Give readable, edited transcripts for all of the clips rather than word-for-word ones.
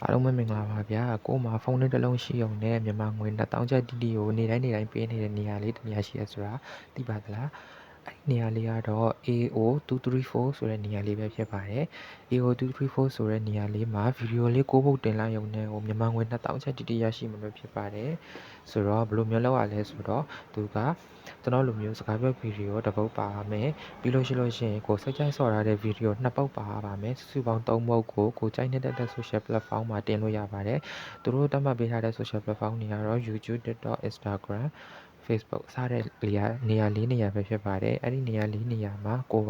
အားလုံးပဲမင်္ဂလာပါဗျာကို့မှာဖုန်းလေးတစ်လုံးရှိုံနဲ့မြန်မာငွေ2000ကျပ်တီတီကိုနေ့တိုင်းပေးနေတဲ့နေရာလေးတစ်နေရာရှိရဆိုတာသိပါသလားအဲ့ဒီနေရာလေးကတော့ AO234 ဆိုတဲ့နေရာလေးပဲဖြစ်ပါတယ် AO234 ဆိုတဲ့နေရာလေးမှာဗီဒီယိုလေး6ပုတ်တင်လိုက်ရုံနဲ့မြန်မာငွေ2000ကျပ်တီတီရရှိမှာပဲဖြစ်ပါတယ်ဆိုတော့ဘယ်လိုမျိုးလုပ်ရလဲဆိုတော့သူကကျွန်တော်လိုမျိုးစကားပြောဗီဒီယိုတစ်ပုတ်ပါမယ်ပြီးလို့ရှိရင်ကိုစိတ်ကြိုက်ဆော်ထားတဲ့ဗီဒီယို2ပုတ်ပါပါမယ်စုစုပေါင်း3ပုတ်ကိုကြိုက်နေတဲ့ social platform မှာတင်လို့ရပါတယ်သူတို့သတ်မှတ်ပေးထားတဲ့ social platform တွေကတော့ YouTube TikTok Instagram Facebook စတဲ့နေရာ4နေရာပဲဖြစ်ပါတယ်အဲ့ဒီနေရာ4နေရာမှာကို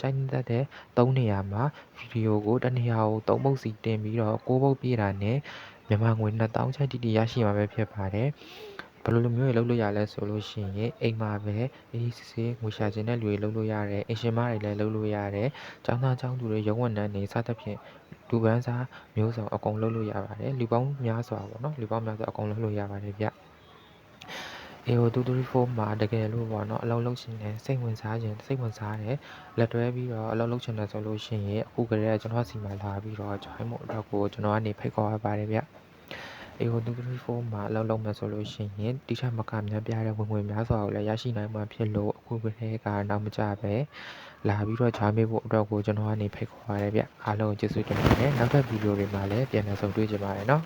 ကြိုက်နေတဲ့3နေရာမှာဗီဒီယိုကိုတစ်နေရာကို3ပုတ်စီတင်ပြီးတော့6ပုတ်ပြည့်တာနဲ့မြန်မာငွေ2000ကျပ်တီတီရရှိမှာပဲဖြစ်ပါတယ်ဘယ်လိုမျိုးတွေလုပ်လို့ရလဲဆိုလို့ရှိရင်အိမ်မှာပဲအေးစစ်စစ်ငွေရှာခြင်းတဲ့လူတွေလုပ်လို့ရတယ်အရှင်မတွေလည်းလုပ်လို့ရတယ်ကျောင်းသားကျောင်းသူတွေရုံးဝန်ထမ်းတွေစသဖြင့်လူပန်းစားမျိုးစုံအကုန်လုပ်လို့ရပါတယ်လူပေါင်းများစွာပေါ့နော်လူပေါင်းများစွာအကုန်လုပ်လို့ရပါတယ်ဗျAO234 မှာတကယ်လို့ပေါ့နော်အလုပ်လုပ်ချင်တယ်စိတ်ဝင်စားတယ်လက်တွဲပြီးတော့အလုပ်လုပ်ချင်တယ်ဆိုလို့ရှိရင်အခုကတည်းကကျွန်တော်စီမှာလာပြီးတော့ join ဖို့အတွက်ကိုကျွန်တော်ကနေဖိတ်ခေါ်ရပါတယ်ဗျAO234 မှာအလုပ်လုပ်မယ်ဆိုလို့ရှိရင်တိကျမကများပြတဲ့ဝင်ငွေများစွာကိုလည်းရရှိနိုင်မှာဖြစ်လို့အခုကတည်းကနောက်မကျပဲလာပြီးတော့ join ဖို့အတွက်ကိုကျွန်တော်ကနေဖိတ်ခေါ်ပါတယ်ဗျအားလုံးကျေးဇူးတင်ပါတယ်နောက်ထပ်ဗီဒီယိုတွေမှာလည်းပြန်လည်ဆုံတွေ့ကြပါမယ်နော်